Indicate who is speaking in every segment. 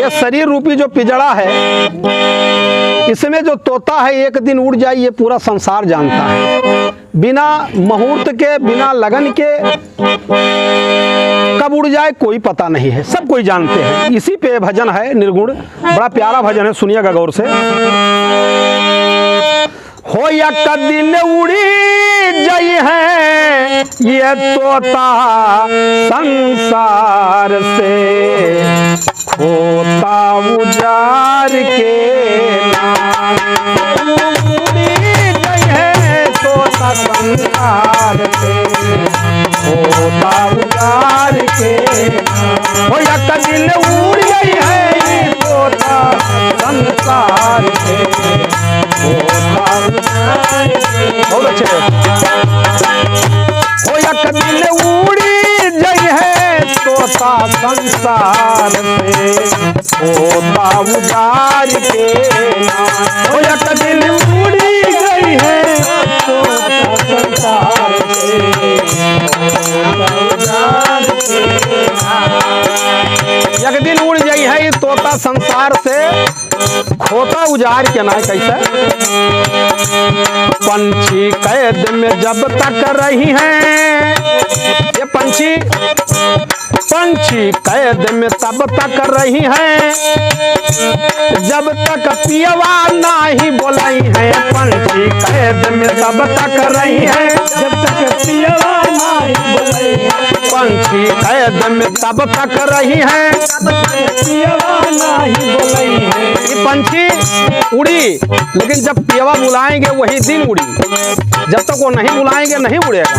Speaker 1: ये शरीर रूपी जो पिजड़ा है, इसमें जो तोता है एक दिन उड़ जाए ये पूरा संसार जानता है। बिना मुहूर्त के, बिना लगन के कब उड़ जाए कोई पता नहीं है, सब कोई जानते हैं। इसी पे भजन है निर्गुण, बड़ा प्यारा भजन है, सुनिएगा गौर से। हो या दिन उड़ी जाई है ये तोता संसार से, खोता उजार के नाम। उड़ी जाई है तोता संसार से, खोता उजार के नाम। हो या दिन उड़ जाई है ये तोता संसार से, बहुत अच्छे। हो या कदिल उड़ी जाई है तोता संसार से, होता उजार के नाम। हो या कदिल उड़ी गई है तोता संसार से, होता उजार के नाम। एक दिन उड़ जाई है तोता संसार से, खोता उजार के नाम। कैसे? पंछी कैद में जब तक रही हैं, ये पंछी कैद में तब तक रही हैं जब तक पियवा नहीं बोलाई है। पंछी कैद में तब तक रही हैं जब तक पियवा नहीं बोलाई है। पंछी कैद में तब तक रही हैं जब तक पियवा नहीं बोलाई है। ये पंछी उड़ी, लेकिन जब पियवा बुलाएंगे वही दिन उड़ी, जब तक वो नहीं बुलाएंगे नहीं उड़ेगा।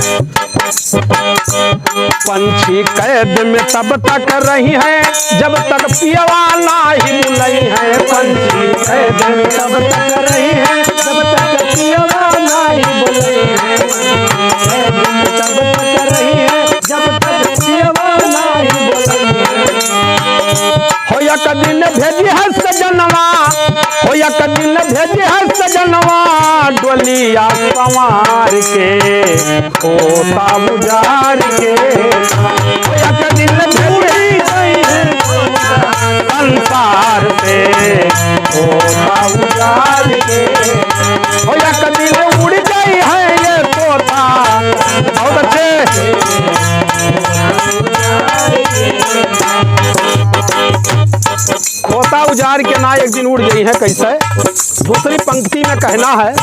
Speaker 1: पंछी कैद में तब तक रही है जब तक पियवा नहीं बुलाई है। पंछी कैद में तब तक रही है जब तक पियवा नहीं बुलाई है। कैद में तब तक रही है जब तक पियवा नहीं बुलाई है। हो या कदिन भेजी है सजनवा, हो या कदिन भेजी है सजनवा, डोलिया संवार के, खोता उजार के। हो या कदिन भेजी है संसार से, खोता उजार के। हो या कदिन उड़ गई है ये तोता, बहुत अच्छे। खोता उजार के ना एक दिन उड़ गई है। कैसे? दूसरी पंक्ति में कहना है,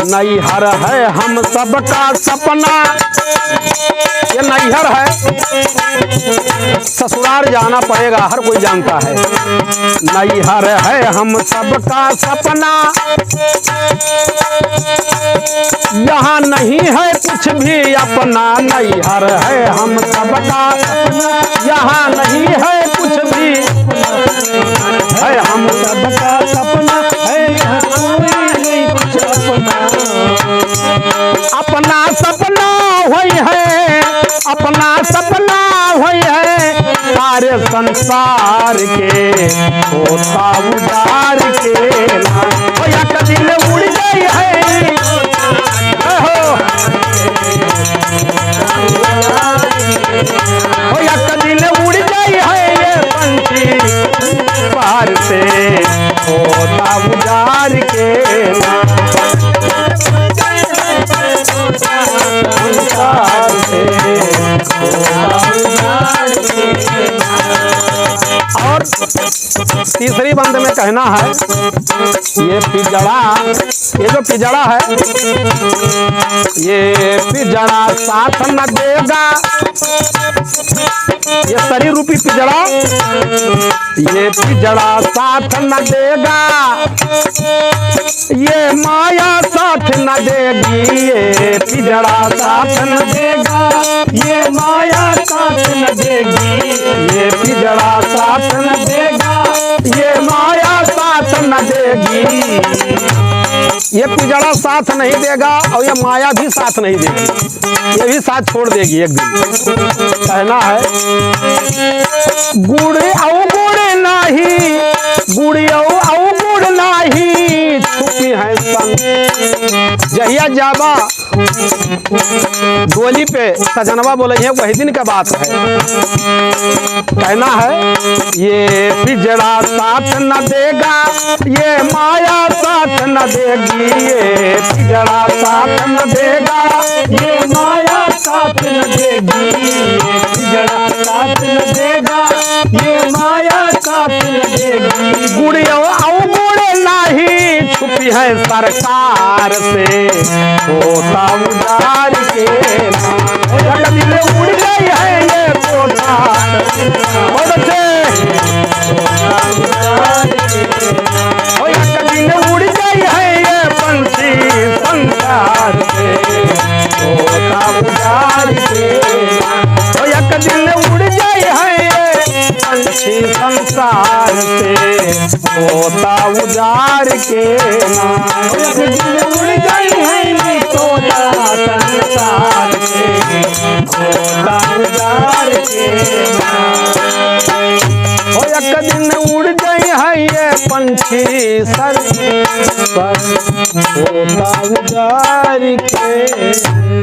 Speaker 1: नैहर है हम सबका सपना। ये नैहर है, ससुराल जाना पड़ेगा, हर कोई जानता है। नैहर है हम सबका सपना, यहाँ नहीं है कुछ भी अपना। नैहर है हम सबका सपना, यहाँ नहीं है कुछ भी, है हम सबका सपना, है कोई नहीं कुछ अपना। अपना सपना हुई है, अपना सपना हुई है सारे संसार के, खोता उजार के नाम। हो या कदिल उड़ गई है, हो या कदिल उड़ गई है ये पंछी पार से, खोता उजार के नाम। और तीसरी बंद में कहना है, ये पिजड़ा, ये जो पिजड़ा है, ये पिजड़ा साथ न देगा। ये शरीर रूपी पिजड़ा, ये पिजड़ा साथ न देगा, ये माया साथ न देगी। ये पिजड़ा साथ न देगा, ये माया साथ न देगी। ये पिजड़ा साथ न देगा, ये माया साथ न देगी। ये पिजड़ा साथ नहीं देगा और ये माया भी साथ नहीं देगी, ये भी साथ छोड़ देगी एक दिन। कहना है, गुड़ औ गुड़ नाही, गुड़ औ गुड़ नाही, छुपी है संग। जहिया जाबा डोली पे सजनवा बोले हैं वही दिन का बात है। कहना है ये पिजड़ा साथ न देगा, ये माया साथ न देगी, ये पिजड़ा साथ न देगा,
Speaker 2: ये माया साथ न देगी, ये पिजड़ा साथ न देगा, ये माया साथ न देगी।
Speaker 1: गुड़ियों गुड़े नहीं छुपी है सरकार से, होता उजार के एक दिन उड़ गई है ये कोठा। बहुत अच्छे। एक दिन उड़ गई है ये पंछी संसार से, होता उजार के। एक दिन उड़ गई है ये पंछी संसार से, होता उजार के नाम।
Speaker 2: एक दिन उड़ गई है ये तोता संसार से, होता उजार के नाम।
Speaker 1: एक दिन उड़ गई है ये पंछी सर पर, होता उजार के।